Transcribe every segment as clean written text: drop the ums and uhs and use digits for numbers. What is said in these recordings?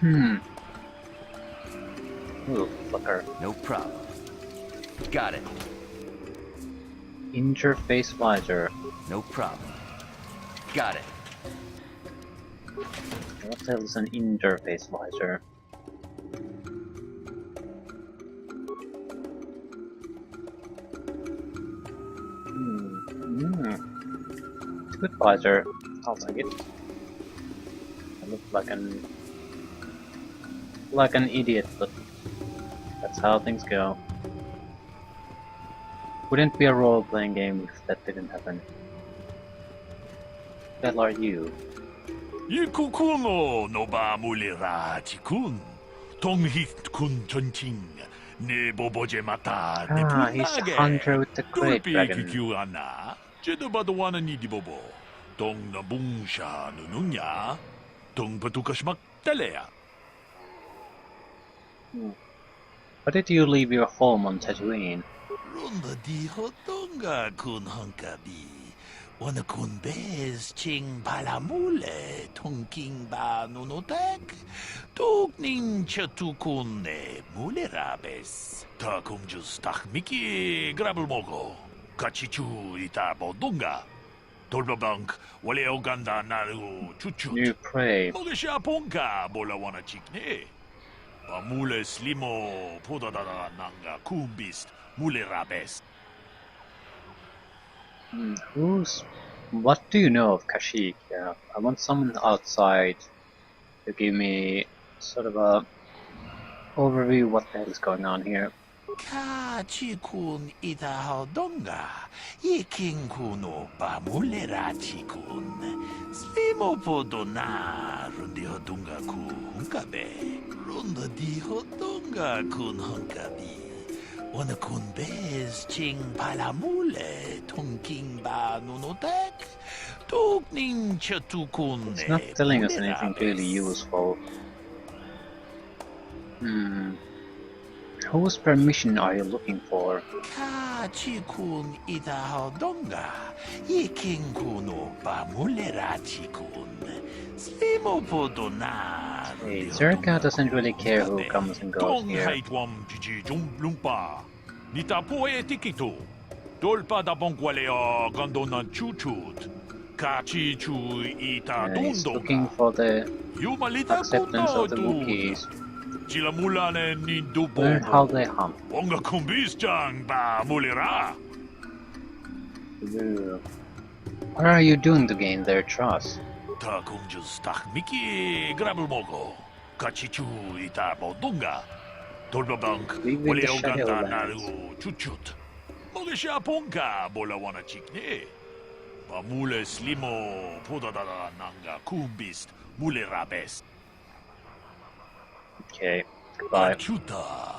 Ooh, flicker. No problem. Got it. Interface visor. No problem. Got it. What the hell is an interface visor? Good visor. I'll take it. I look like an idiot, but that's how things go. Wouldn't be a role-playing game if that didn't happen. What the hell are you? Ikukuno no ba mulira tikun. Tonghit kun chonching. Ne boboje mata ne Ah, he's the hunter with the great dragon. Kikiana. Jedobadowana ni dibobo. Tong nabungsha nununya. Tong patukashmak talea. Why did you leave your home on Tatooine? Runda di hotonga kun hankabi. Wana kun bez ching palamule tongking ba nunotek. Tugning chatukun ne mulerabes. Ta kumjus takmiki grabulmogo. Kachichu ita bodunga. Tolbabank wale oganda naru chuchu. New prey. Mogesha ponka bola wana chikne. Mule slimo podadada nanga kumbist mulerabes. What do you know of Kashyyyk? I want someone outside to give me sort of a overview what the hell is going on here. Kachikun ita hodonga. Iking kuno pa mulera chikun. Slimo podona rundi hodonga ku hunkabe. Runda di hodonga kun hunkabi. Wana kun bez ching palamule tongking ba nunotek. Tugning chatukun. It's not telling us anything really useful. Whose permission are you looking for? Kachikun ita hodonga. Iking kuno pa mulera chikun. Slimo podona. Hey, Zerka doesn't really care who comes and goes here. Nita poe tikito. Dolpa da bongualeo gondona chuchut. Kachi chu ita He's dundonga. looking for the Yumalita acceptance of the Wookiees. Chilamulane ni dubo. Learn how they hump. Wonga kumbis jang ba mulera. What are you doing to gain their trust? Ta kumjus tak miki grabulmogo. Kachi chu ita bodunga. Tolbabank Live in wale the oganda Shadowlands. naru chuchut. Mogesha ponka bola wana chikne. Mule slimo podadada nanga kumbist mulerabes. Okay, goodbye. Chuta.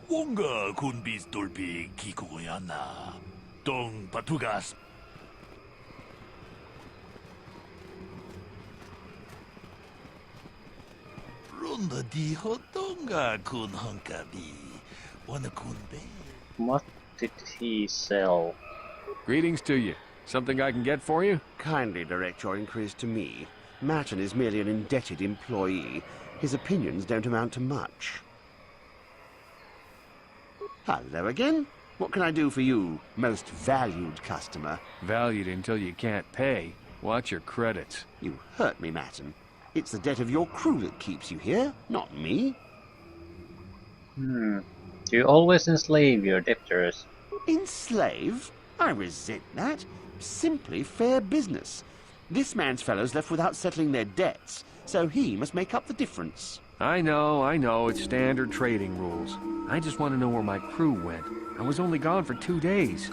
Wonga kunbist dolpi kikuyana. Tong patugas. Runda di hotonga kun hankabi. Wana kunbe. What did he sell? Greetings to you. Something I can get for you? Kindly direct your inquiries to me. Martin is merely an indebted employee. His opinions don't amount to much. Hello again. What can I do for you, most valued customer? Valued until you can't pay. Watch your credits. You hurt me, Martin. It's the debt of your crew that keeps you here, not me. Do you always enslave your debtors? Enslave? I resent that. Simply fair business. This man's fellows left without settling their debts, so he must make up the difference. I know, it's standard trading rules. I just want to know where my crew went. I was only gone for 2 days.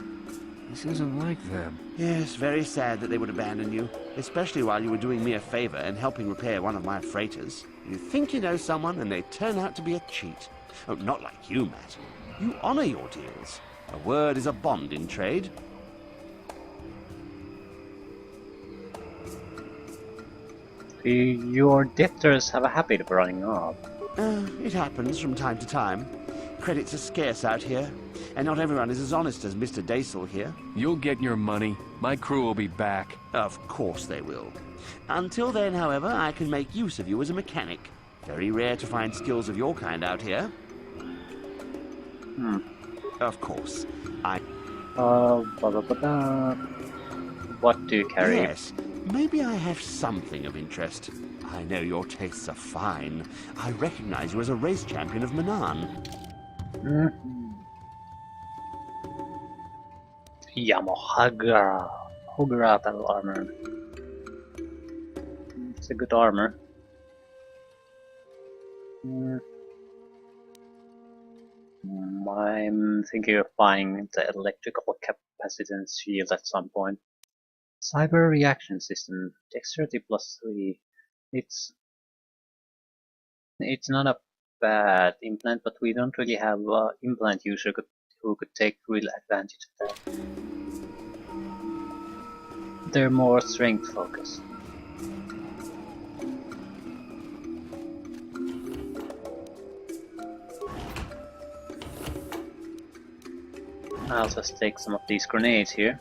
This isn't like them. Yes, very sad that they would abandon you, especially while you were doing me a favor and helping repair one of my freighters. You think you know someone, and they turn out to be a cheat. Oh, not like you, Matt. You honor your deals. A word is a bond in trade. Your debtors have a habit of running off. It happens from time to time. Credits are scarce out here, and not everyone is as honest as Mr. Daisel here. You'll get your money. My crew will be back. Of course they will. Until then, however, I can make use of you as a mechanic. Very rare to find skills of your kind out here. Of course, I... Blah, blah, blah, blah. What do you carry? Yes, maybe I have something of interest. I know your tastes are fine. I recognize you as a race champion of Manan. Yamahaga. Hogura battle armor. It's a good armor. I'm thinking of buying the electrical capacitance shield at some point. Cyber reaction system, dexterity +3. It's not a bad implant, but we don't really have an implant user who could take real advantage of that. They're more strength focused. I'll just take some of these grenades here.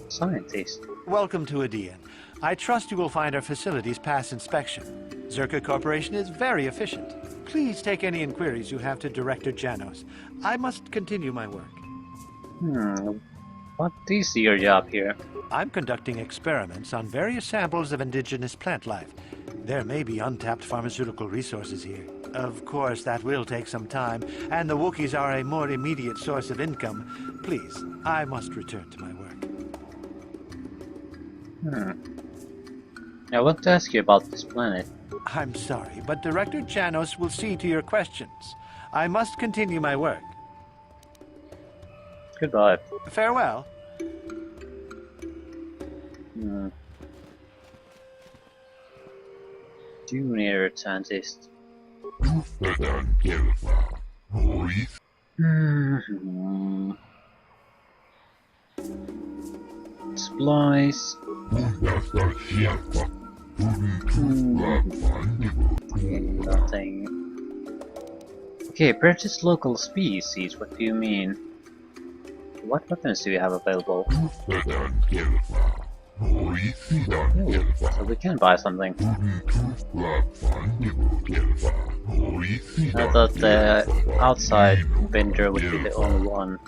Scientist. Welcome to Adian. I trust you will find our facilities pass inspection. Zerka Corporation is very efficient. Please take any inquiries you have to Director Janos. I must continue my work. What is your job here? I'm conducting experiments on various samples of indigenous plant life. There may be untapped pharmaceutical resources here. Of course, that will take some time, and the Wookiees are a more immediate source of income. Please, I must return to my work. I want to ask you about this planet. I'm sorry, but Director Janos will see to your questions. I must continue my work. Goodbye. Farewell. Junior scientist. Splice. Nothing. Okay, purchase local species. What do you mean? What weapons do you have available? So we can buy something. I thought the outside vendor would be the only one.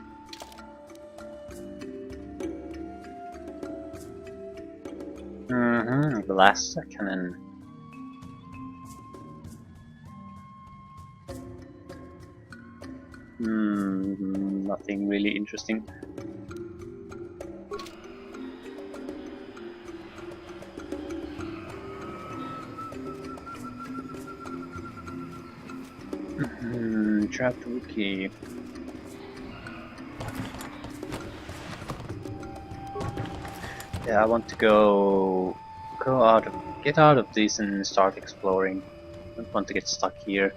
Blaster cannon. Nothing really interesting. Trapped Wookiee. Yeah, I want to get out of this and start exploring. I don't want to get stuck here.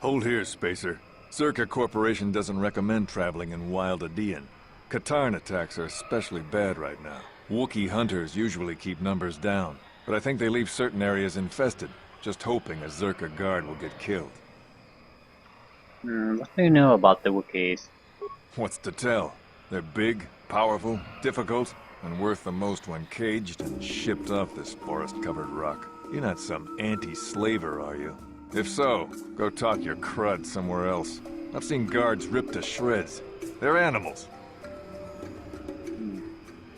Hold here, Spacer. Zerka Corporation doesn't recommend traveling in wild Adian. Katarn attacks are especially bad right now. Wookiee hunters usually keep numbers down, but I think they leave certain areas infested, just hoping a Zerka guard will get killed. What do you know about the Wookiees? What's to tell? They're big, powerful, difficult, and worth the most when caged and shipped off this forest-covered rock. You're not some anti-slaver, are you? If so, go talk your crud somewhere else. I've seen guards ripped to shreds. They're animals.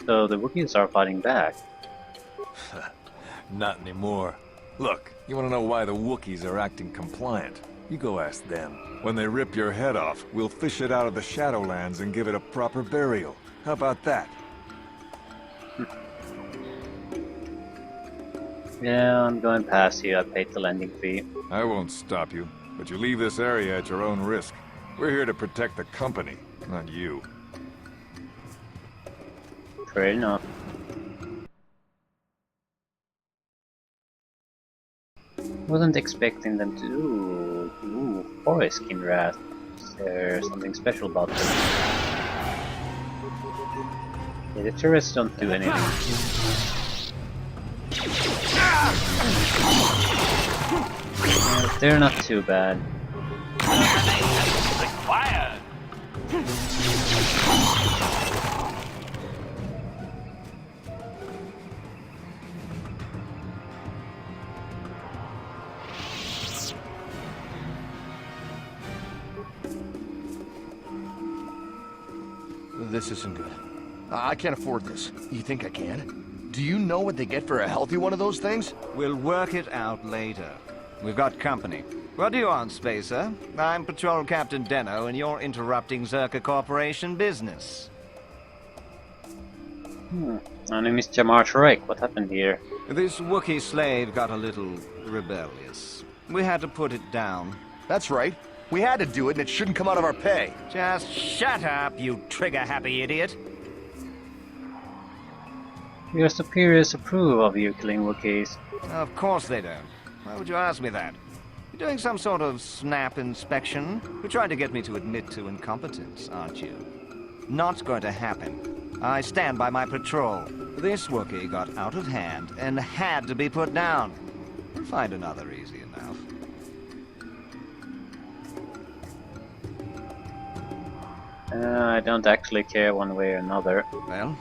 So the Wookiees are fighting back. Not anymore. Look, you want to know why the Wookiees are acting compliant? You go ask them. When they rip your head off, we'll fish it out of the Shadowlands and give it a proper burial. How about that? Yeah, I'm going past you. I paid the landing fee. I won't stop you, but you leave this area at your own risk. We're here to protect the company, not you. Fair enough. Wasn't expecting them to do. Ooh, forest skin rat. Is there something special about them? Yeah, the tourists don't do anything. They're not too bad. Required. This isn't good. I can't afford this. You think I can? Do you know what they get for a healthy one of those things? We'll work it out later. We've got company. What do you want, Spacer? I'm Patrol Captain Deno, and you're interrupting Zerka Corporation business. My name is Jamar Shrek. What happened here? This Wookiee slave got a little rebellious. We had to put it down. That's right. We had to do it, and it shouldn't come out of our pay. Just shut up, you trigger-happy idiot. Your superiors approve of you killing Wookiees. Of course they don't. Why would you ask me that? You're doing some sort of snap inspection? You're trying to get me to admit to incompetence, aren't you? Not going to happen. I stand by my patrol. This Wookiee got out of hand and had to be put down. We'll find another easy enough. I don't actually care one way or another. Well,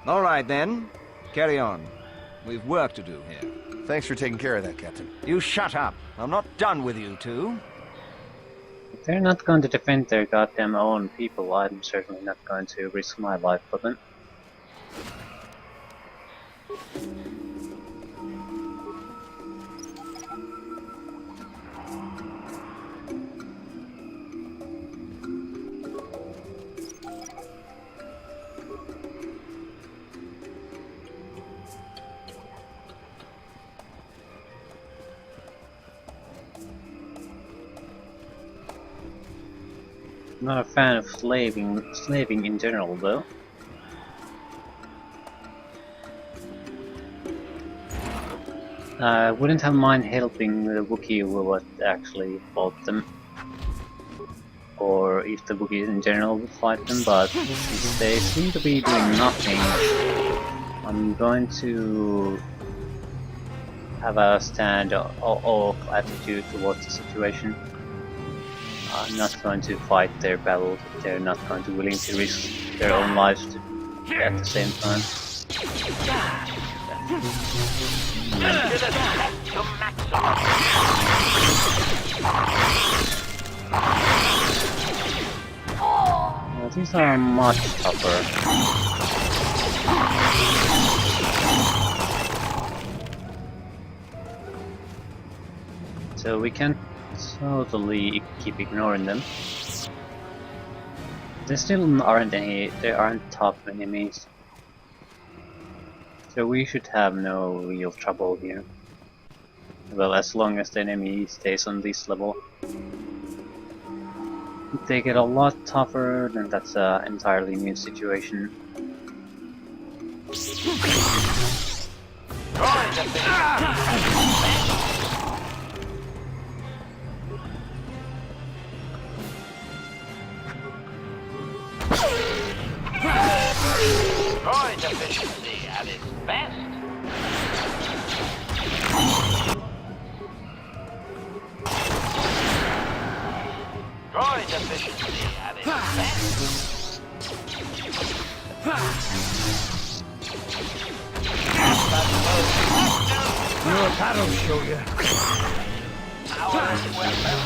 all right then. Carry on. We've work to do here. Thanks for taking care of that, Captain. You shut up. I'm not done with you two. If they're not going to defend their goddamn own people, I'm certainly not going to risk my life for them. I'm not a fan of slaving in general, though. I wouldn't have mind helping the Wookiee who would actually fought them, or if the Wookiees in general would fight them, but since they seem to be doing nothing, I'm going to have a stand-off attitude towards the situation. I'm not going to fight their battles if they're not going to willing to risk their own lives at the same time. Well, these are much tougher. So we can't totally keep ignoring them. There still aren't tough enemies. So we should have no real trouble here. Well, as long as the enemy stays on this level. If they get a lot tougher, then that's an entirely new situation. Droid efficiency at its best. Droid efficiency at its best. Your paddle show you. Our weapon.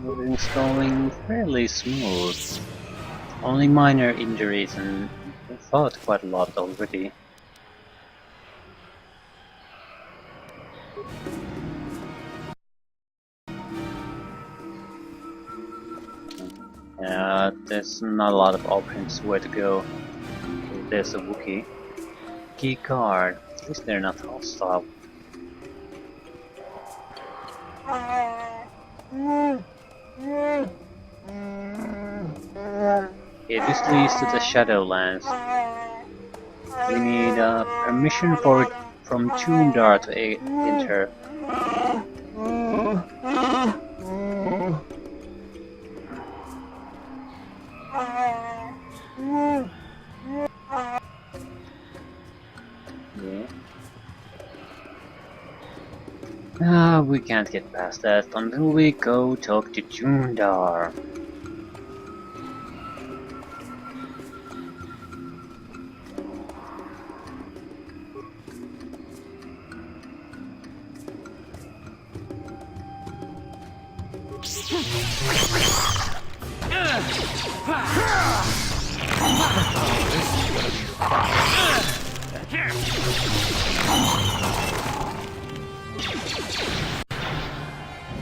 We're installing fairly smooth. Only minor injuries, and we fought quite a lot already. There's not a lot of options where to go. There's a Wookiee. Key card. At least they're not hostile. Okay, this leads to the Shadowlands. We need permission from Toondar to enter. Yeah. Ah, we can't get past that until we go talk to Jundar.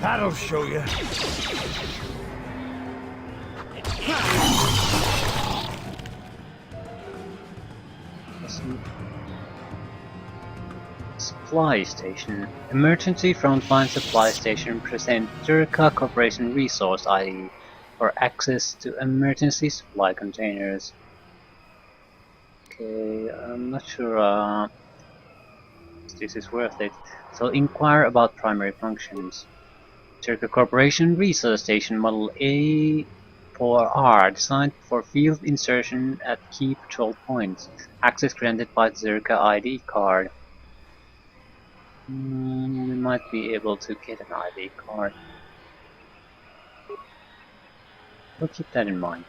That'll show you. Supply station. Emergency frontline supply station present Zerka Corporation Resource ID for access to emergency supply containers. Okay, I'm not sure if this is worth it. So inquire about primary functions. Zerka Corporation Resource Station Model A4R designed for field insertion at key patrol points. Access granted by Zerka ID card. We might be able to get an ID card. We'll keep that in mind.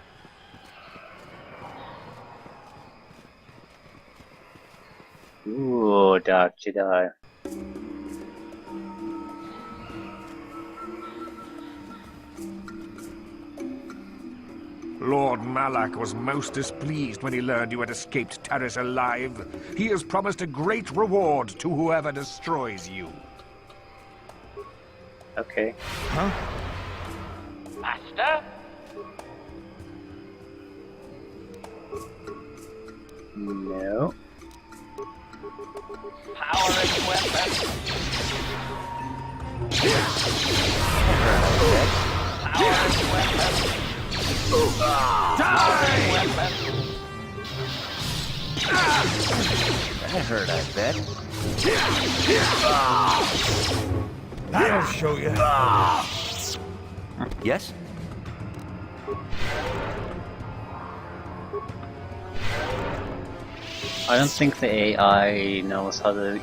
Ooh, Dark Jedi. Lord Malak was most displeased when he learned you had escaped Taris alive. He has promised a great reward to whoever destroys you. Okay. Huh? Master? No. Powering weapon. Powering weapon. Die! Weapon. That hurt, I bet. That'll show you. Yes? I don't think the AI knows how to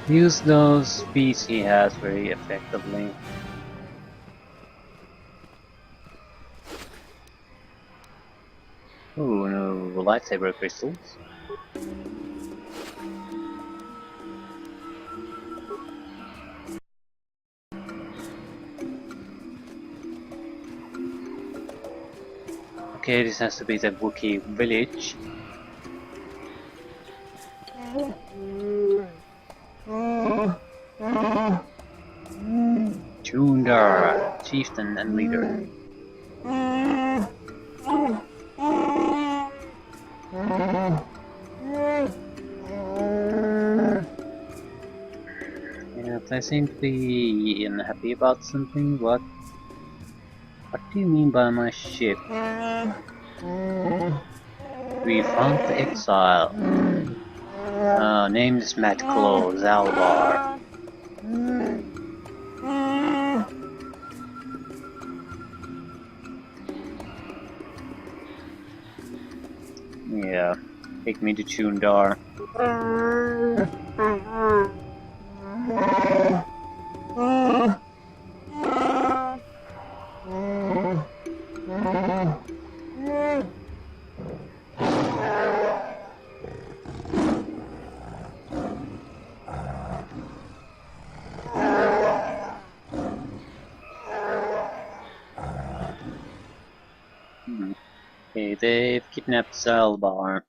use those feats he has very effectively. Ooh, no lightsaber crystals. Okay, this has to be the Wookiee village. Jundar, chieftain and leader. Yeah, they seem to be unhappy about something. What do you mean by my ship? We found the exile. Name is Matt Claw Zalbar. Yeah, take me to Jundar. Okay, they've kidnapped Zalbar.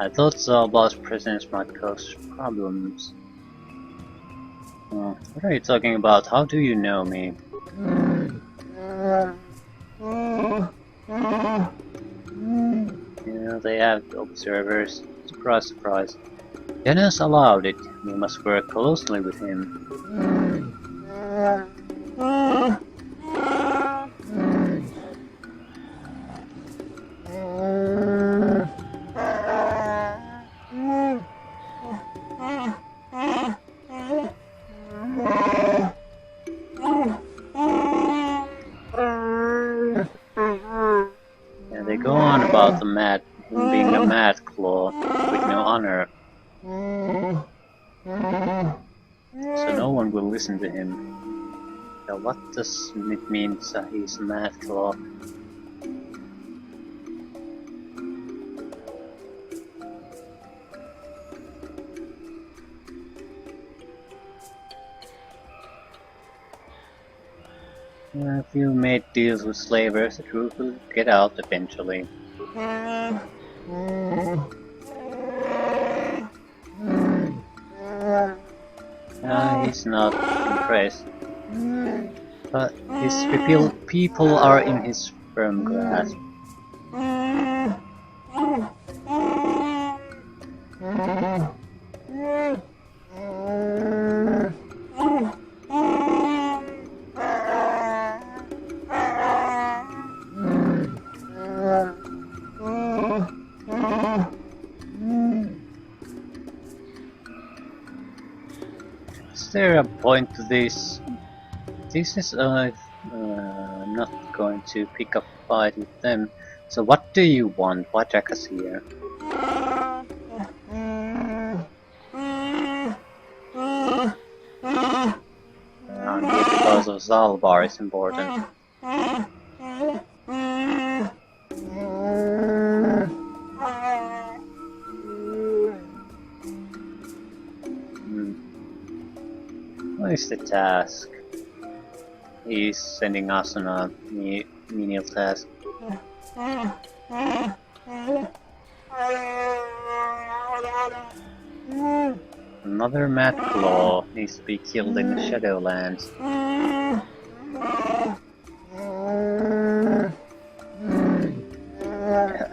I thought Zalbar's presence might cause problems. What are you talking about? How do you know me? Yeah, they have observers. Surprise, surprise. Dennis allowed it. We must work closely with him. Yeah, they go on about him being a mad claw with no honor. So no one will listen to him. So what does it mean that he's a mad claw? If you made deals with slavers, the truth will get out eventually. He's not impressed. But his people are in his firm grasp. Is there a point to this? This is not going to pick up a fight with them. So what do you want? Why drag us here? Because of Zalbar is important. What is the task? He's sending us on a menial task. Another mad claw needs to be killed in the Shadowlands.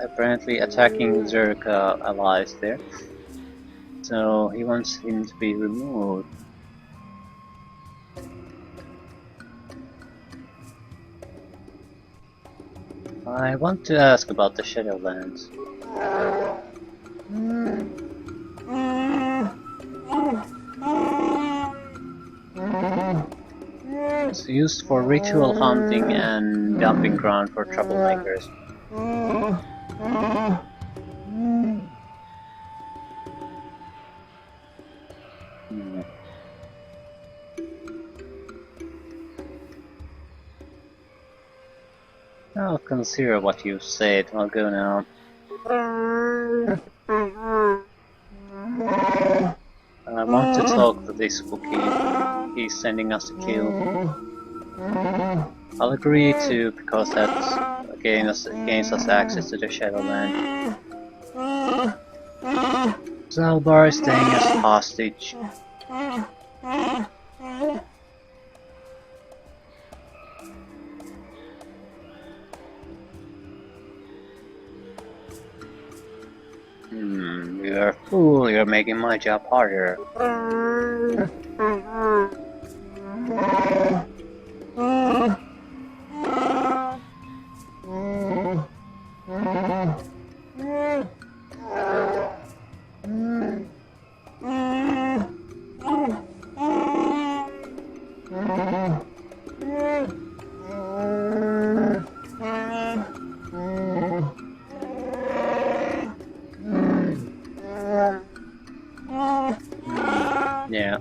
Apparently attacking Zerka allies there. So he wants him to be removed. I want to ask about the Shadowlands. It's used for ritual hunting and dumping ground for troublemakers. I'll consider what you said. I'll go now. I want to talk to this Wookiee. He's sending us a kill. I'll agree to, because that gains us access to the Shadowland. Zalbar is staying as hostage. You're a fool, you're making my job harder. Yeah.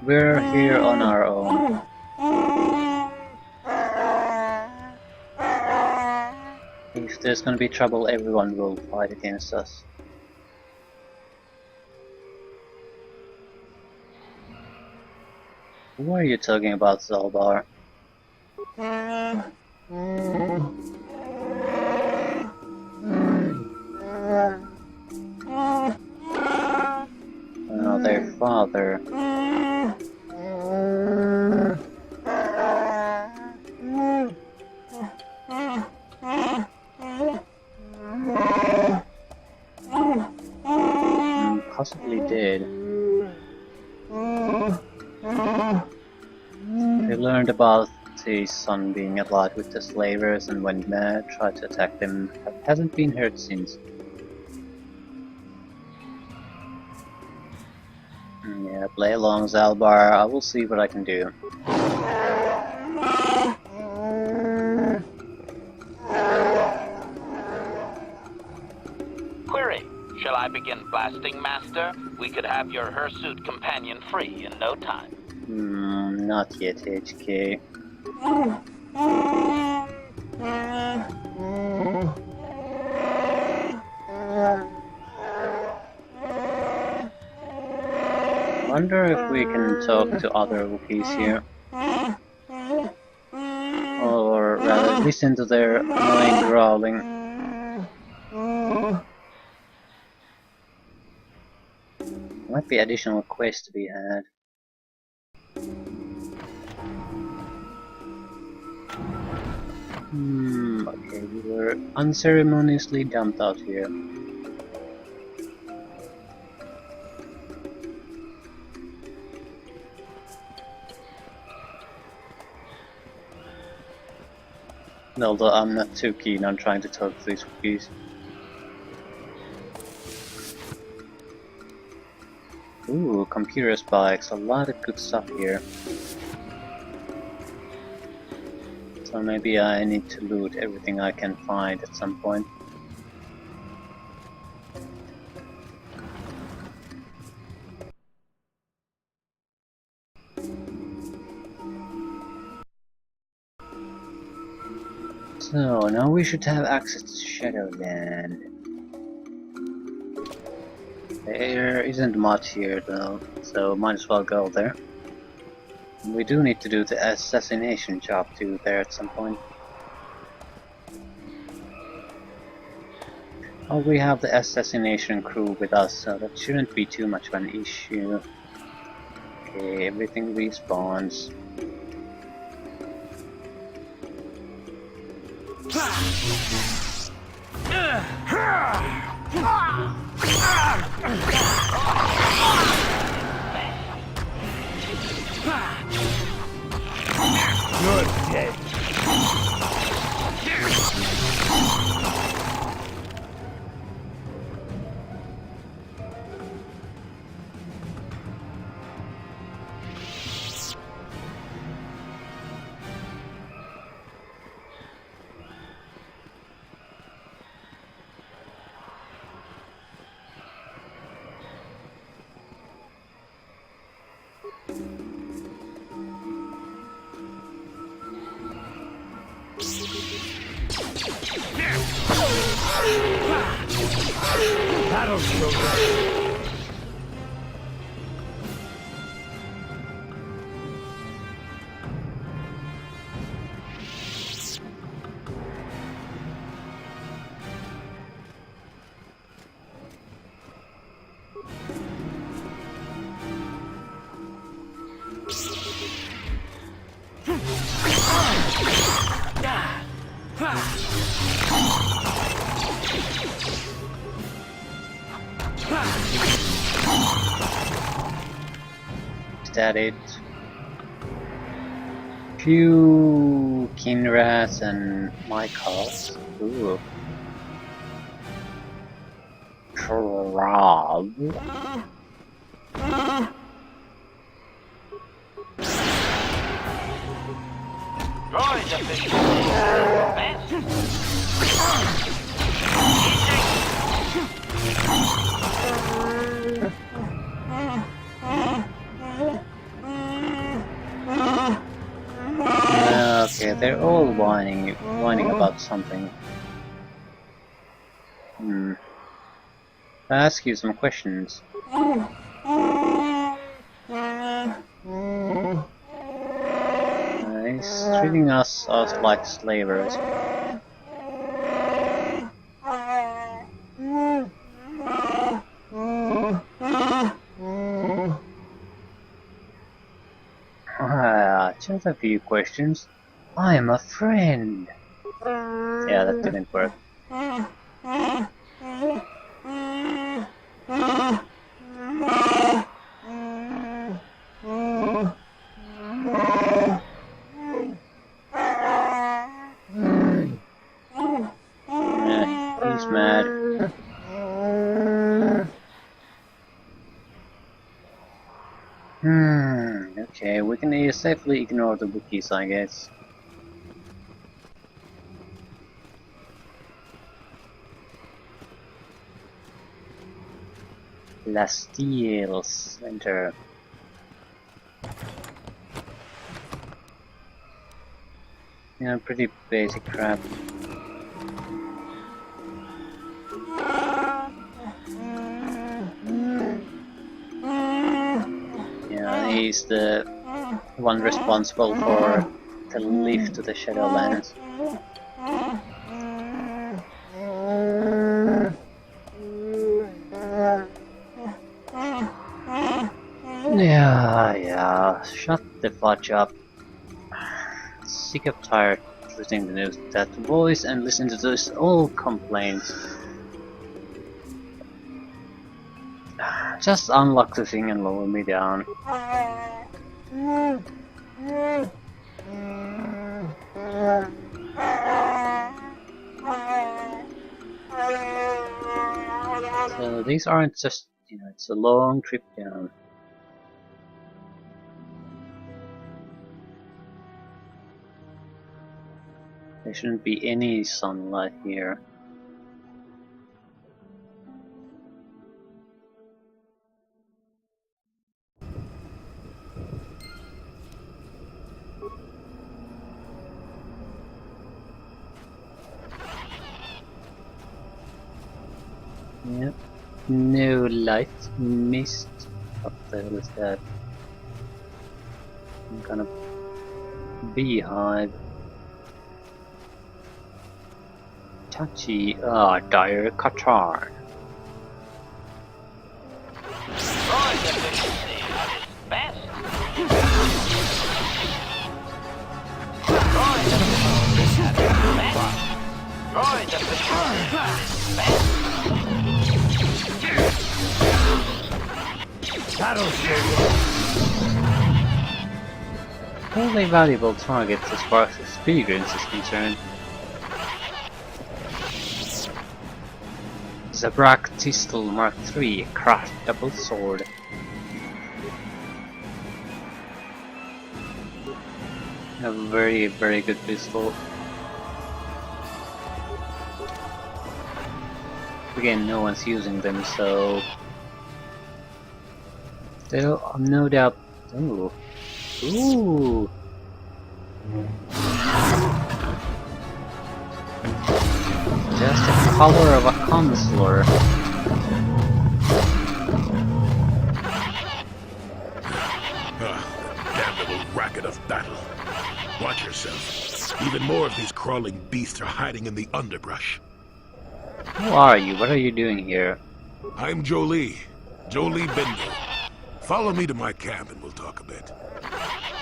We're here on our own. If there's gonna be trouble, everyone will fight against us. Who are you talking about, Zalbar? Their father. He learned about his son being allied with the slavers and went mad, tried to attack them, but hasn't been hurt since. Yeah, play along, Zalbar. I will see what I can do. Query. Shall I begin blasting, Master? We could have your hirsute companion free in no time. Not yet, HK. Wonder if we can talk to other Wookiees here. Or rather, listen to their annoying growling. Might be additional quests to be had. Okay, we were unceremoniously dumped out here. Although I'm not too keen on trying to talk to these Wookiees. Ooh, computer spikes, a lot of good stuff here. So maybe I need to loot everything I can find at some point. So now we should have access to Shadowland. There isn't much here though, so might as well go there. We do need to do the assassination job too there at some point. Oh, we have the assassination crew with us, so that shouldn't be too much of an issue. Okay, everything respawns. Good day. Battle's over. Is that it? Few Kinras and Michaels. Ooh. Rob. Droid official. Okay, they're all whining about something. I'll ask you some questions. He's treating us like slavers. Just a few questions. I am a friend. Yeah, that didn't work. Okay, we can safely ignore the bookies, I guess. Lastille Center. Yeah, pretty basic crap. Yeah, he's the one responsible for the lift to the Shadowlands. Yeah, shut the fudge up. Sick of tired listening to that voice and listen to those old complaints. Just unlock the thing and lower me down. So these aren't just, it's a long trip down. There shouldn't be any sunlight here. Yep. No light. Mist. What the hell is that? Some kind of beehive. Touchy. Dire KOTOR. Only valuable target as far as experience is concerned. Zabrak Tistel Mark III, craft double sword. A very, very good pistol. Again, no one's using them, so still, no doubt. Ooh. Ooh. Just the color of a consular. Damn little racket of battle. Watch yourself. Even more of these crawling beasts are hiding in the underbrush. Who are you? What are you doing here? I'm Jolie. Jolie Bindle. Follow me to my camp and we'll talk a bit.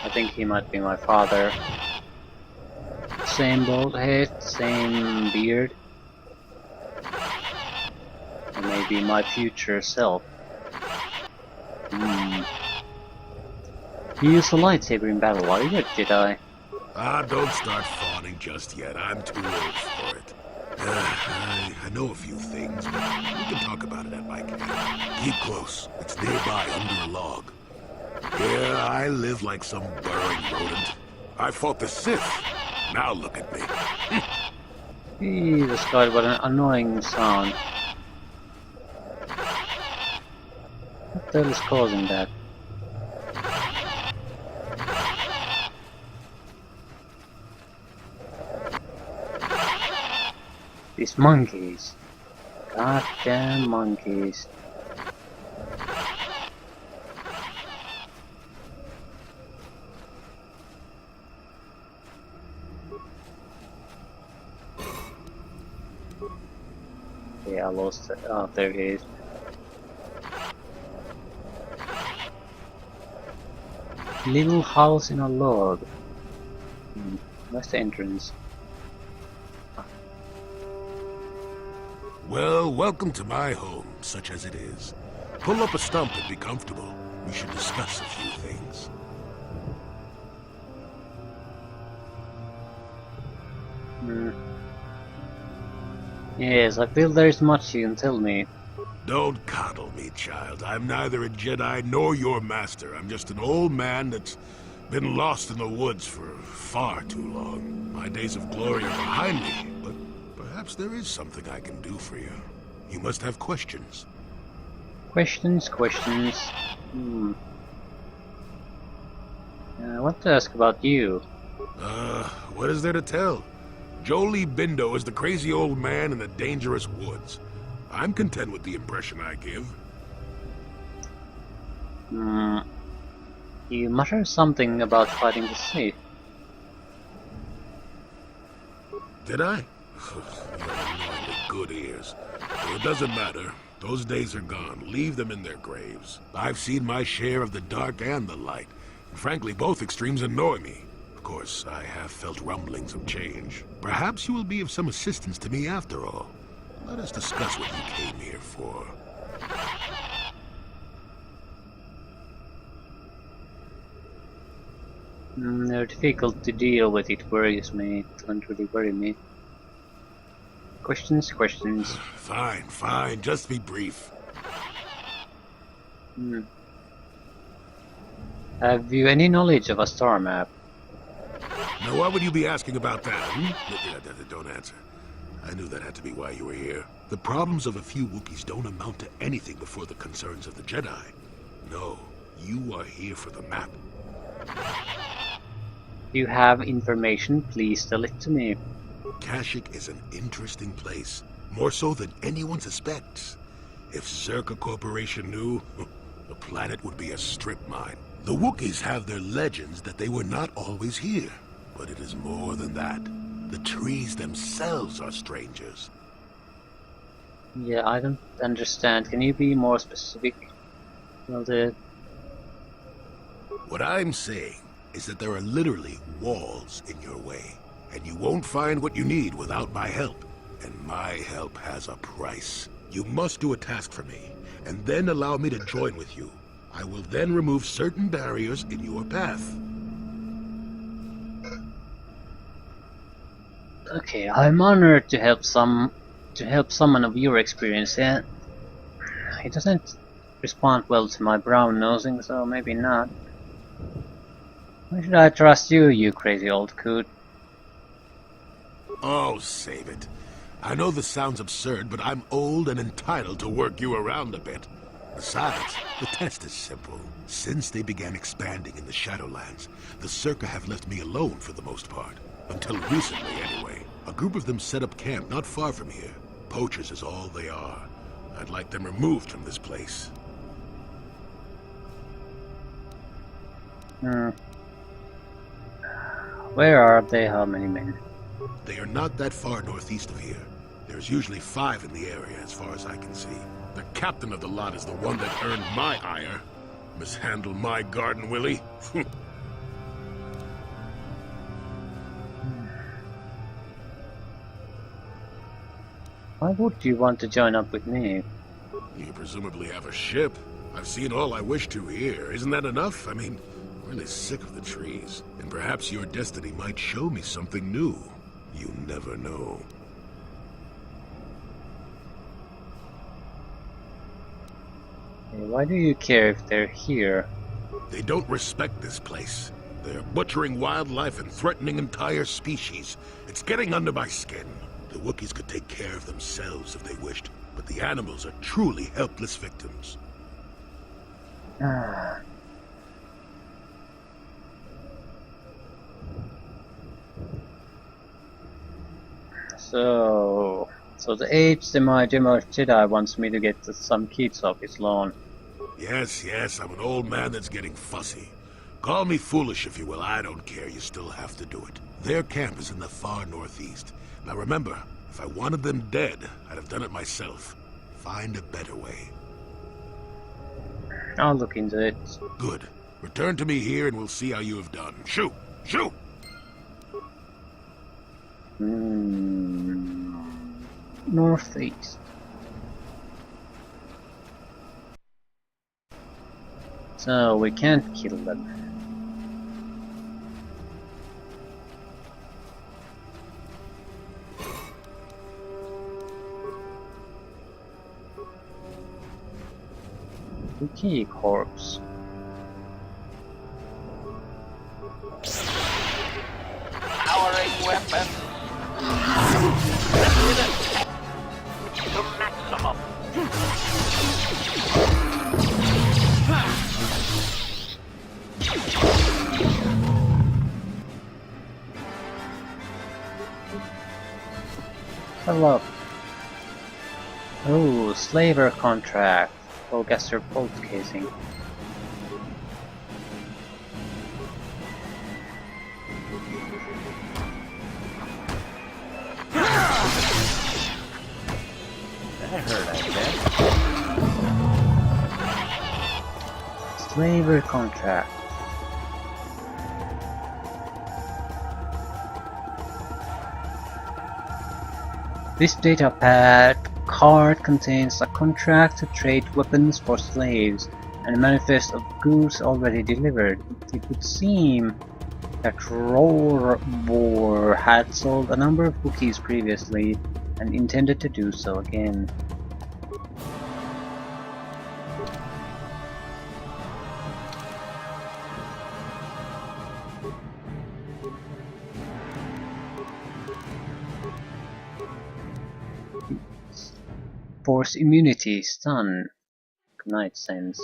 I think he might be my father. Same bald head, same beard. Or maybe my future self. You used a lightsaber in battle, are you? Did I? Don't start fawning just yet. I'm too old for it. I know a few things, but we can talk about it at my camp. Keep close. It's nearby under a log. Yeah, I live like some burrowing rodent. I fought the Sith. Now look at me. Jesus God, what an annoying sound. What the hell is causing that? These monkeys. Goddamn monkeys. Yeah, I lost it. Oh, there he is. Little house in a log. Where's the entrance? Well, welcome to my home, such as it is. Pull up a stump and be comfortable. We should discuss a few things. Yes, I feel there's much you can tell me. Don't coddle me, child. I'm neither a Jedi nor your master. I'm just an old man that's been lost in the woods for far too long. My days of glory are behind me, but perhaps there is something I can do for you. You must have questions. Questions. I want to ask about you. What is there to tell? Jolie Bindo is the crazy old man in the dangerous woods. I'm content with the impression I give. You muttered something about fighting the Sith. Did I? You have annoyingly good ears. Well, it doesn't matter. Those days are gone. Leave them in their graves. I've seen my share of the dark and the light. And frankly, both extremes annoy me. Of course, I have felt rumblings of change. Perhaps you will be of some assistance to me after all. Let us discuss what you came here for. They're difficult to deal with, it worries me. It doesn't really worry me. Questions. Fine, just be brief. Have you any knowledge of a star map? Now, why would you be asking about that? Don't answer. I knew that had to be why you were here. The problems of a few Wookiees don't amount to anything before the concerns of the Jedi. No, you are here for the map. If you have information, please tell it to me. Kashyyyk is an interesting place, more so than anyone suspects. If Zerka Corporation knew, the planet would be a strip mine. The Wookiees have their legends that they were not always here, but it is more than that. The trees themselves are strangers. Yeah, I don't understand. Can you be more specific? What I'm saying is that there are literally walls in your way, and you won't find what you need without my help. And my help has a price. You must do a task for me, and then allow me to join with you. I will then remove certain barriers in your path. Okay, I'm honored to help someone of your experience. Yeah, he doesn't respond well to my brown nosing, so maybe not. Why should I trust you, you crazy old coot? Oh, save it. I know this sounds absurd, but I'm old and entitled to work you around a bit. Besides, the test is simple. Since they began expanding in the Shadowlands, the Zerka have left me alone for the most part. Until recently, anyway. A group of them set up camp not far from here. Poachers is all they are. I'd like them removed from this place. Where are they? How many men? They are not that far northeast of here. There's usually 5 in the area, as far as I can see. The captain of the lot is the one that earned my ire. Mishandle my garden, Willie. Why would you want to join up with me? You presumably have a ship. I've seen all I wish to here. Isn't that enough? I mean, I'm really sick of the trees. And perhaps your destiny might show me something new. You never know. Why do you care if they're here? They don't respect this place. They're butchering wildlife and threatening entire species. It's getting under my skin. The Wookiees could take care of themselves if they wished, but the animals are truly helpless victims. So the HDMI Jedi wants me to get some kids off his lawn. Yes, I'm an old man that's getting fussy. Call me foolish if you will, I don't care, you still have to do it. Their camp is in the far northeast. Now remember, if I wanted them dead, I'd have done it myself. Find a better way. I'll look into it. Good. Return to me here and we'll see how you have done. Shoot! Shoot! Northeast. So we can't kill them. Wookiee corpse. Powering weapons. To maximum. Hello. Oh, slaver contract. Volgaster bolt casing. That hurt, I bet. Slaver contract. This data pad card contains a contract to trade weapons for slaves and a manifest of goods already delivered. It would seem that Roarbor had sold a number of Wookiees previously and intended to do so again. Force immunity, stun, Night Sense.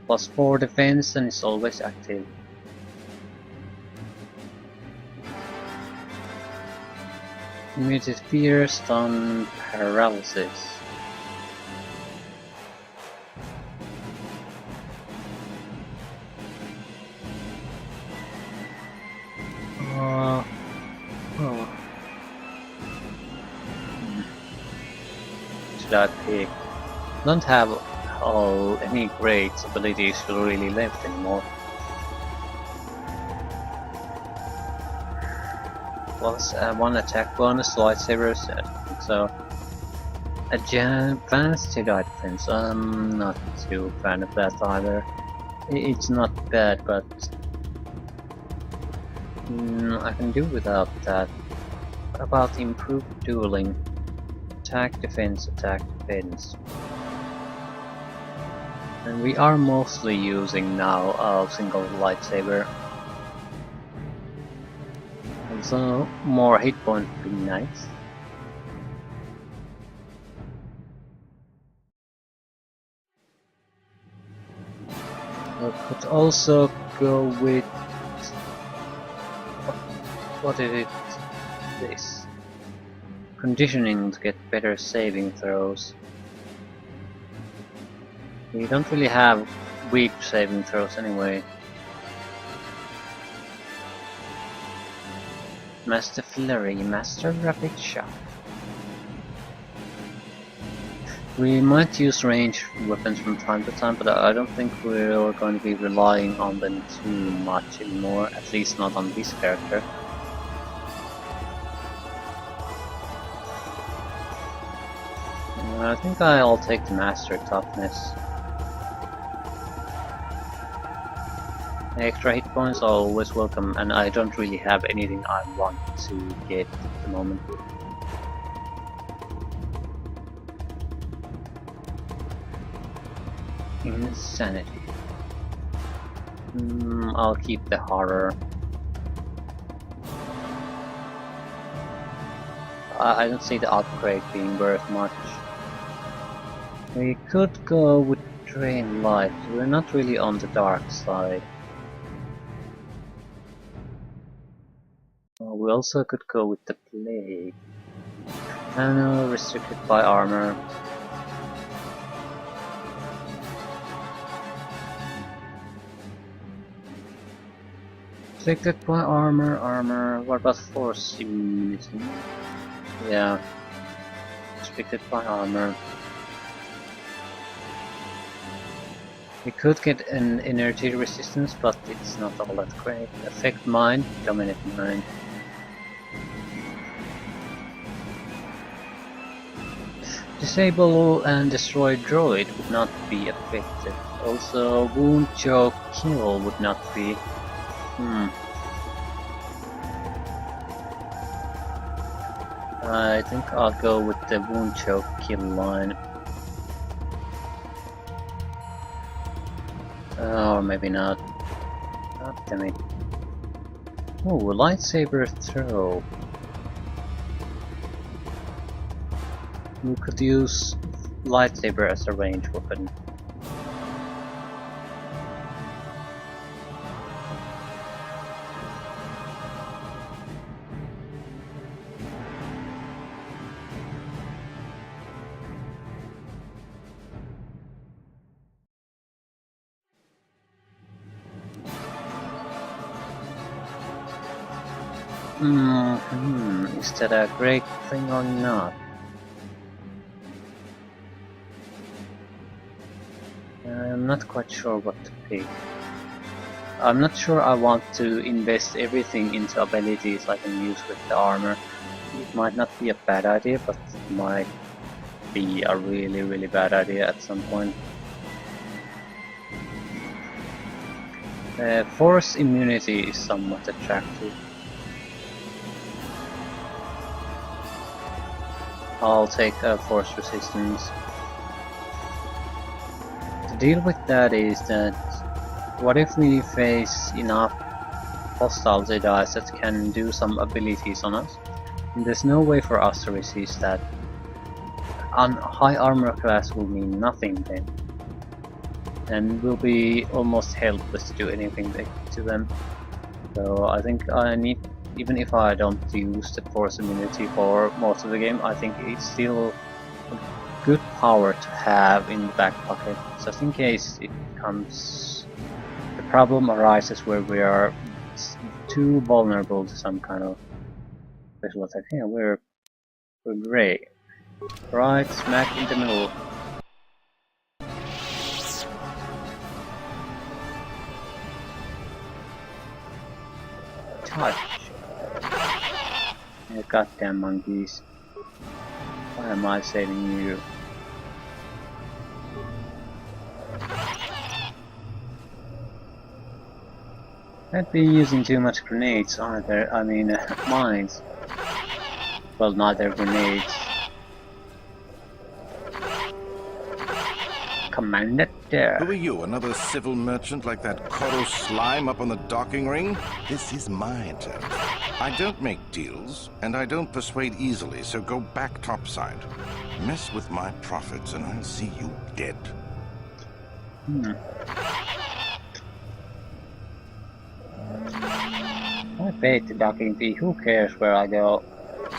+4 defense and is always active. Immunity to fear, stun, paralysis. Should I pick? Don't have any great abilities really left anymore. Plus 1 attack bonus, lightsabers, I think so. Advanced Jedi defense, I'm not too fan of that either. It's not bad, but I can do without that. What about improved dueling? Attack, defense, and we are mostly using now a single lightsaber. Also, more hit points would be nice. We could also go with what is it? This conditioning to get better saving throws. We don't really have weak saving throws anyway. Master Flurry, Master Rapid Shot. We might use ranged weapons from time to time, but I don't think we're going to be relying on them too much anymore, at least not on this character. I think I'll take the Master Toughness. Extra hit points are always welcome, and I don't really have anything I want to get at the moment. Insanity. I'll keep the horror. I don't see the upgrade being worth much. We could go with Drain Life. We're not really on the dark side. We also could go with the Plague. Ammo restricted by armor. Restricted by armor. What about force immunity? Yeah. Restricted by armor. We could get an energy resistance, but it's not all that great. Affect Mind, Dominate Mind. Disable and destroy droid would not be affected. Also, wound, choke, kill would not be. I think I'll go with the wound choke kill line. Or maybe not. God damn it. Oh, lightsaber throw. You could use lightsaber as a range weapon. Is that a great thing or not? I'm not quite sure what to pick. I'm not sure I want to invest everything into abilities I can use with the armor. It might not be a bad idea, but it might be a really bad idea at some point. Force immunity is somewhat attractive. I'll take force resistance. The deal with that is that what if we face enough hostile Jedis that can do some abilities on us? And there's no way for us to resist that. High armor class will mean nothing then. And we'll be almost helpless to do anything to them. So I think I need, even if I don't use the force immunity for most of the game, I think it's still a good power to have in the back pocket, just in case it comes, the problem arises where we are too vulnerable to some kind of special attack. Yeah, we're great. Right, smack in the middle. Touch. Yeah, goddamn monkeys. Why am I saving you? I've been using too much grenades, aren't there? I mean, mines. Well, neither grenades. Commander there. Who are you, another civil merchant like that KOTOR slime up on the docking ring? This is my turn. I don't make deals, and I don't persuade easily, so go back topside. Mess with my profits, and I'll see you dead. I paid the docking fee, who cares where I go?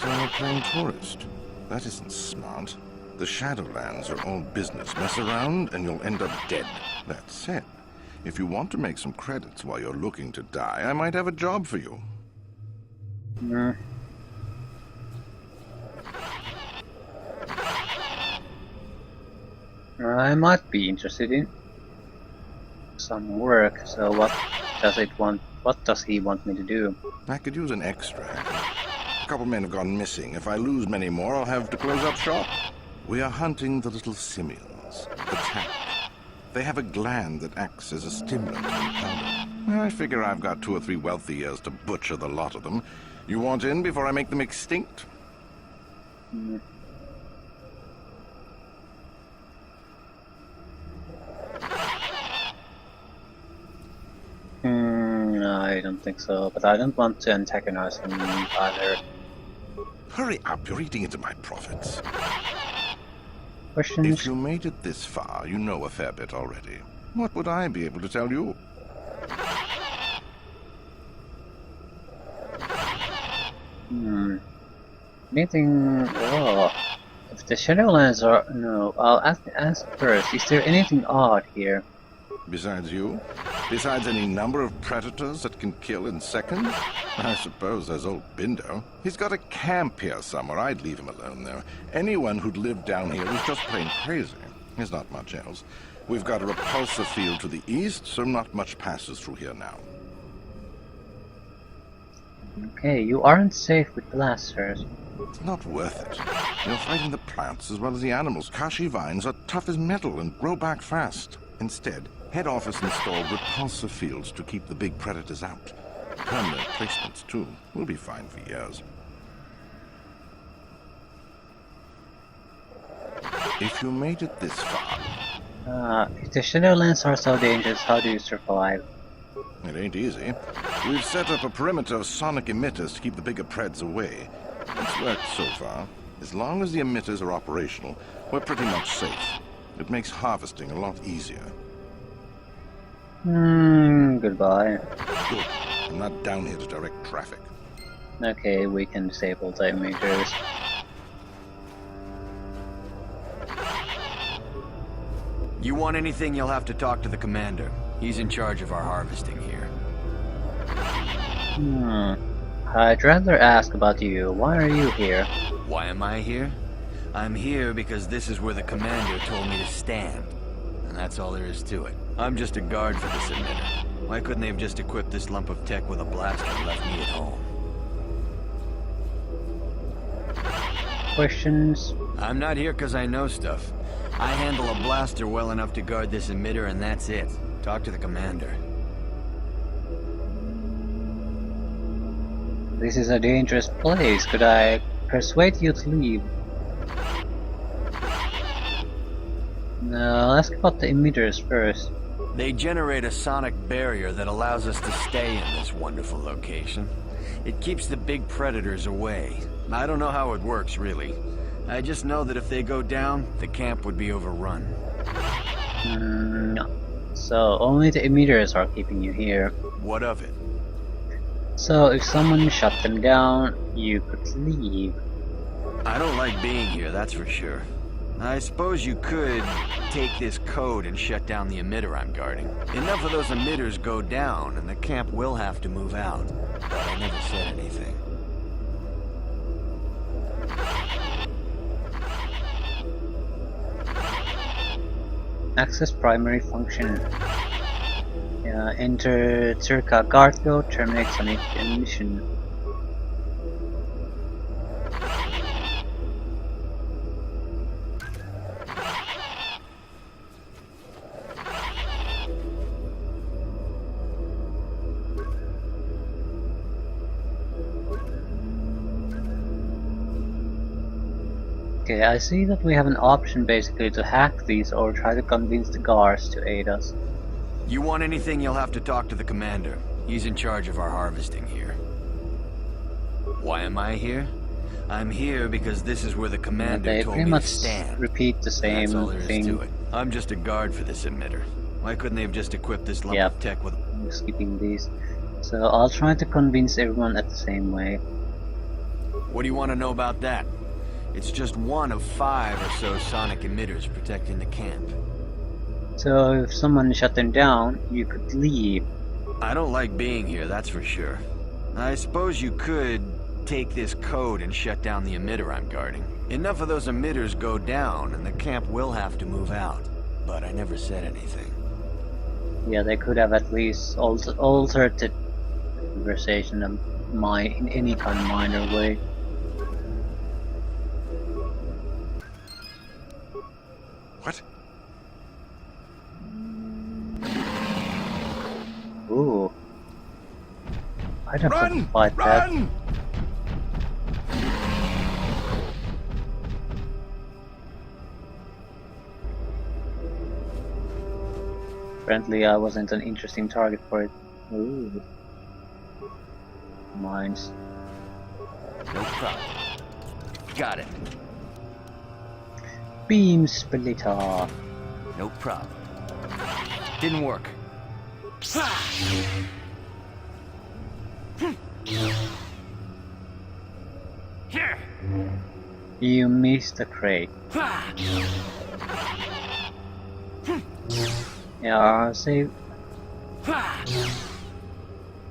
So you're playing tourist. That isn't smart. The Shadowlands are all business. Mess around, and you'll end up dead. That said, if you want to make some credits while you're looking to die, I might have a job for you. I might be interested in some work, so what does he want me to do? I could use an extra hand. A couple men have gone missing. If I lose many more, I'll have to close up shop. We are hunting the little simians, the tack. They have a gland that acts as a stimulant in powder. I figure I've got 2 or 3 wealthy years to butcher the lot of them. You want in before I make them extinct? I don't think so, but I don't want to antagonize him either. Hurry up, you're eating into my profits. Questions? If you made it this far, you know a fair bit already. What would I be able to tell you? Anything... Oh. If the Shadowlands are... No, I'll ask first, is there anything odd here? Besides you? Besides any number of predators that can kill in seconds? I suppose there's old Bindo. He's got a camp here somewhere. I'd leave him alone, though. Anyone who'd lived down here is just plain crazy. There's not much else. We've got a repulsor field to the east, so not much passes through here now. Okay, you aren't safe with blasters. It's not worth it. You're fighting the plants as well as the animals. Kashyyyk vines are tough as metal and grow back fast. Instead, head office installed repulsor fields to keep the big predators out. Permanent placements, too. We'll be fine for years. If you made it this far, If the Shadowlands are so dangerous, how do you survive? it ain't easy. We've set up a perimeter of sonic emitters to keep the bigger Preds away. It's worked so far. As long as the emitters are operational, we're pretty much safe. It makes harvesting a lot easier. Goodbye. Good. I'm not down here to direct traffic. Okay, we can disable the emitters. You want anything, you'll have to talk to the commander. He's in charge of our harvesting here. I'd rather ask about you. Why are you here? Why am I here? I'm here because this is where the commander told me to stand. And that's all there is to it. I'm just a guard for this emitter. Why couldn't they have just equipped this lump of tech with a blaster and left me at home? Questions? I'm not here because I know stuff. I handle a blaster well enough to guard this emitter and that's it. Talk to the commander. This is a dangerous place. Could I persuade you to leave? No, let's about the emitters first. They generate a sonic barrier that allows us to stay in this wonderful location. It keeps the big predators away. I don't know how it works, really. I just know that if they go down, the camp would be overrun. No. So, only the emitters are keeping you here. What of it? So, if someone shut them down, you could leave. I don't like being here, that's for sure. I suppose you could take this code and shut down the emitter I'm guarding. Enough of those emitters go down, and the camp will have to move out. But I never said anything. Access primary function. Enter circa guard code, terminate sonic emission. Okay, I see that we have an option basically to hack these or try to convince the guards to aid us. You want anything, you'll have to talk to the commander. He's in charge of our harvesting here. Why am I here? I'm here because this is where the commander told me to stand. Repeat the same That's all there is thing. to it. I'm just a guard for this emitter. Why couldn't they have just equipped this lump of tech with... I'm skipping these. So I'll try to convince everyone at the same way. What do you want to know about that? It's just one of 5 or so sonic emitters protecting the camp. So if someone shut them down, you could leave. I don't like being here, that's for sure. I suppose you could take this code and shut down the emitter I'm guarding. Enough of those emitters go down, and the camp will have to move out. But I never said anything. Yeah, they could have at least altered the conversation in any kind of minor way. What? Ooh. I don't Run! want to fight that. Run! Apparently I wasn't an interesting target for it. Ooh. Mines. No problem. Got it. Beam splitter. No problem. Didn't work. Here. You missed the crate. Yeah,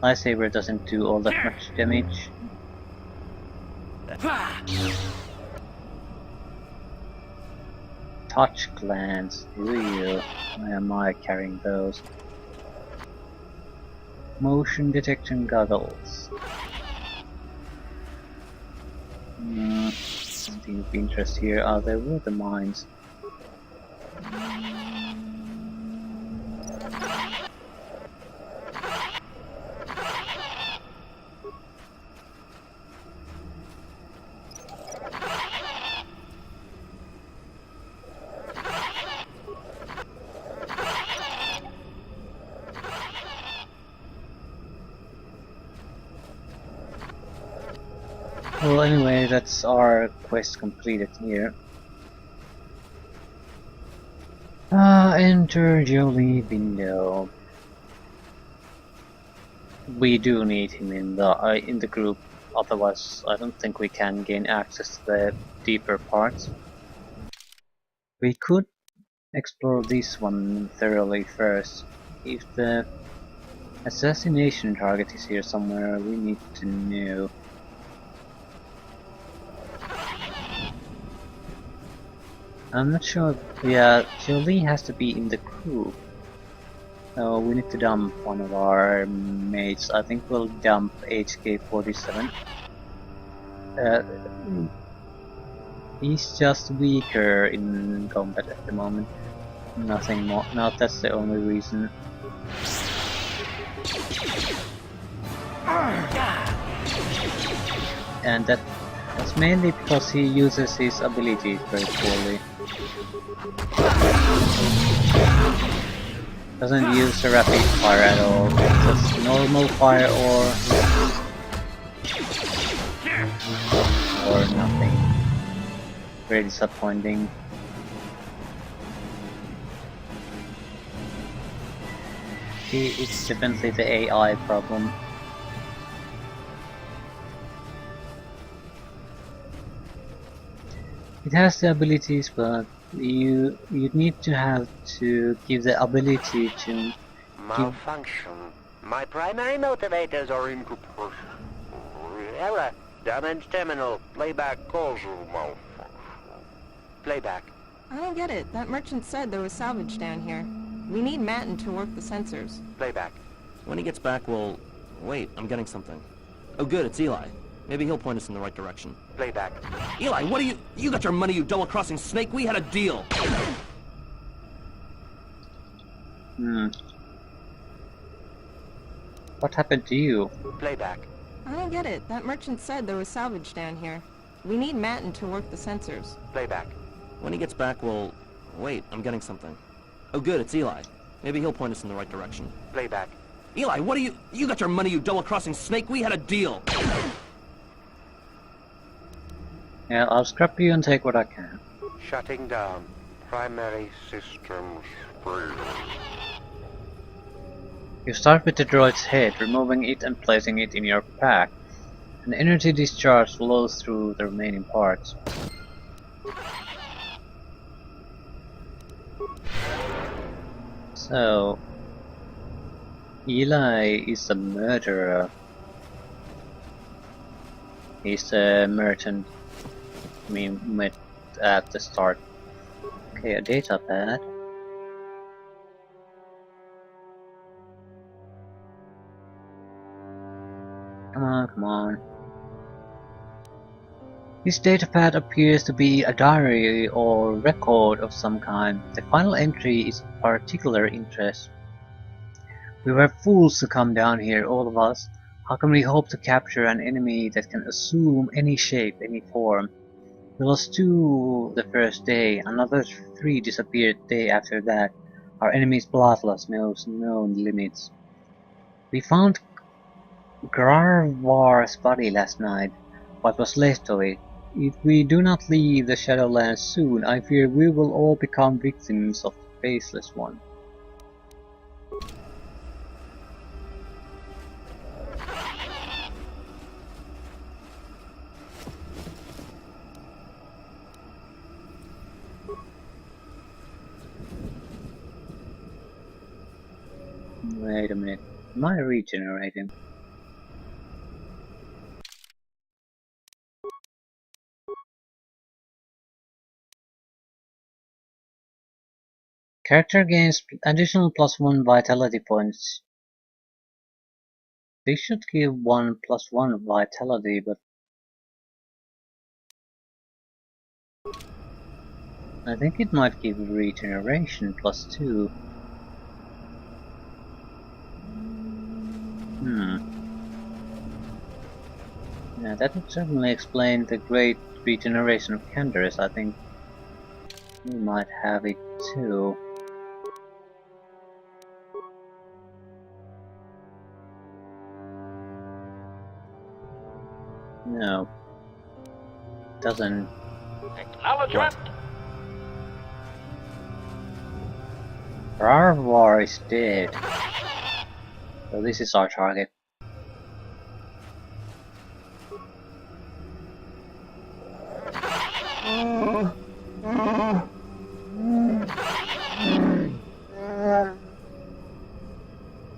lightsaber doesn't do all that much damage. Touch glands. Ew. Why am I carrying those? Motion detection goggles. Something of interest here. Oh, there were the mines. Well, anyway, that's our quest completed here. Enter Jolie window. We do need him in the group, otherwise I don't think we can gain access to the deeper parts. We could explore this one thoroughly first. If the assassination target is here somewhere, we need to know. I'm not sure. Yeah, Jolie has to be in the crew. So we need to dump one of our mates. I think we'll dump HK-47. He's just weaker in combat at the moment. Nothing more. No, that's the only reason. And that's mainly because he uses his abilities very poorly. Doesn't use the rapid fire at all. Just normal fire or nothing. Very disappointing. It's definitely the AI problem. It has the abilities, but you need to have to give the ability to Malfunction. My primary motivators are incorporation. Error. Damage terminal. Playback causal malfunction. Playback. I don't get it. That merchant said there was salvage down here. We need Matin to work the sensors. Playback. When he gets back, we'll... Wait, I'm getting something. Oh good, it's Eli. Maybe he'll point us in the right direction. Playback. Eli, what are you... You got your money, you double-crossing snake? We had a deal! What happened to you? Playback. I don't get it. That merchant said there was salvage down here. We need Matin to work the sensors. Playback. When he gets back, we'll... Wait, I'm getting something. Oh good, it's Eli. Maybe he'll point us in the right direction. Playback. Eli, what are you... You got your money, you double-crossing snake? We had a deal! Yeah, I'll scrap you and take what I can. Shutting down. Primary systems free. You start with the droid's head, removing it and placing it in your pack. An energy discharge flows through the remaining parts. So, Eli is a murderer. He's a merchant. We met at the start. Okay, a data pad. Come on, come on. This datapad appears to be a diary or record of some kind. The final entry is of particular interest. We were fools to come down here, all of us. How can we hope to capture an enemy that can assume any shape, any form? We lost 2 the first day, another 3 disappeared the day after that. Our enemy's bloodlust knows no limits. We found Grarvar's body last night. What was left of it? If we do not leave the Shadowlands soon, I fear we will all become victims of the Faceless One. Wait a minute, am I regenerating? Character gains additional +1 vitality points. They should give 1 +1 vitality, but I think it might give regeneration +2. Yeah, that would certainly explain the great regeneration of Canderous. I think we might have it too. No. doesn't. Acknowledgement. Rarvar is dead. So this is our target.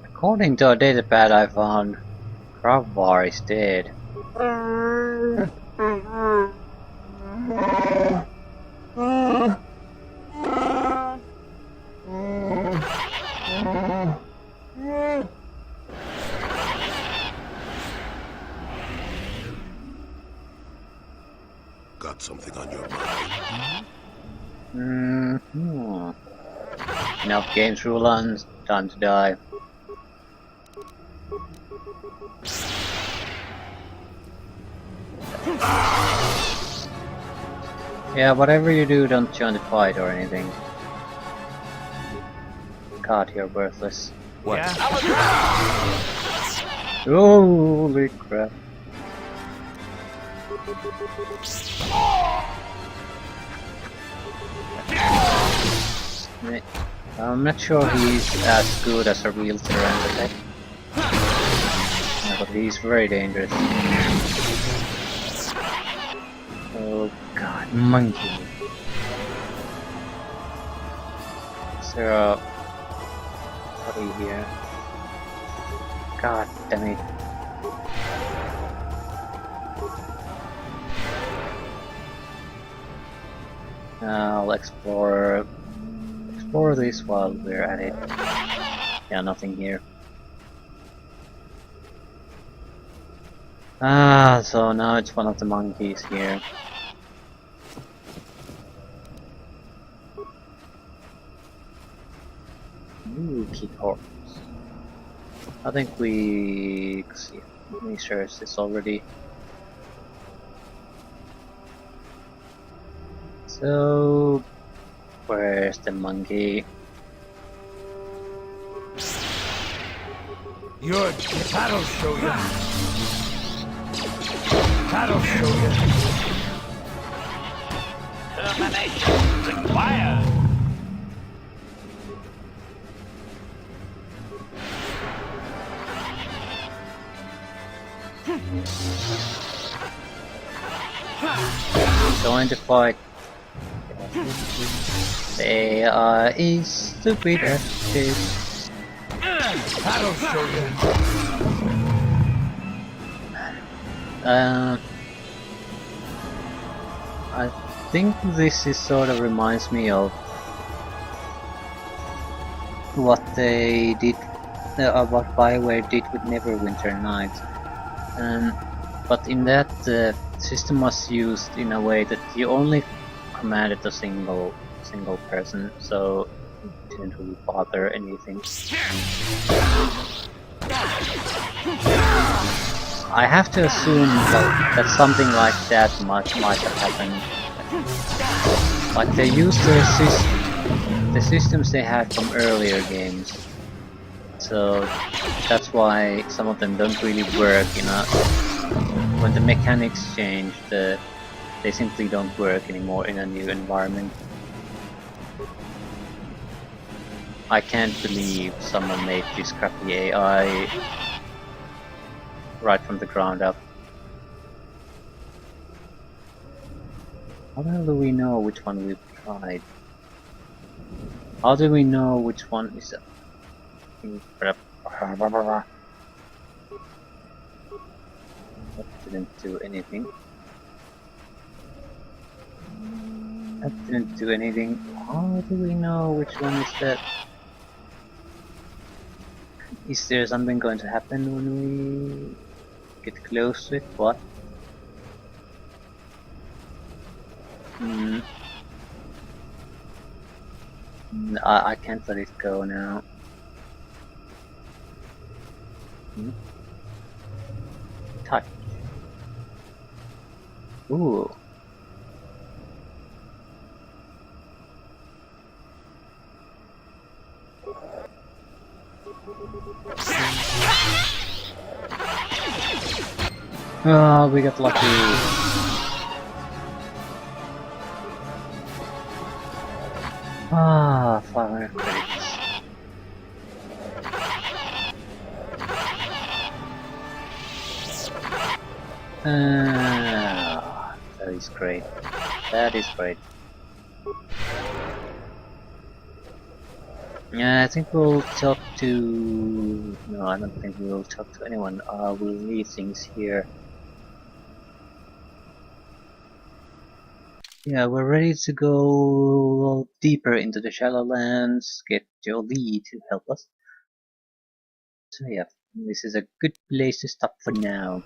According to a datapad I found, Rarvar is dead. Got something on your mind? Enough games through lunch, time to die. Yeah, whatever you do, don't join the fight or anything. God, you're worthless. What? Holy crap. I'm not sure he's as good as a real Tyrant, but he's very dangerous. Oh god, monkey. Is there a body here? God damn it. I'll explore this while we're at it. Yeah, nothing here. So now it's one of the monkeys here. Ooh, KOTOR. I think we researched this already. So, where's the monkey? Your that'll show you. That'll show you. Termination required. Going to fight. They are is stupid as shit. That'll show you. I think this is sort of reminds me of what they did, what BioWare did with Neverwinter Nights. But in that, the system was used in a way that you only commanded a single person, so it didn't really bother anything. I have to assume that something like that might have happened. Like they used the systems they had from earlier games, so that's why some of them don't really work. When the mechanics change, they simply don't work anymore in a new environment. I can't believe someone made this crappy AI right from the ground up. How the hell do we know which one we've tried? How do we know which one is That didn't do anything. That didn't do anything. How do we know which one is that? Is there something going to happen when we get close to it? What? I can't let it go now. Touch. Ooh. Oh, we got lucky. Ah, fire credits. That is great. That is great. Yeah, I think we'll talk to... No, I don't think we'll talk to anyone. We'll leave things here. Yeah, we're ready to go deeper into the Shadowlands, get Jolie to help us. So yeah, this is a good place to stop for now.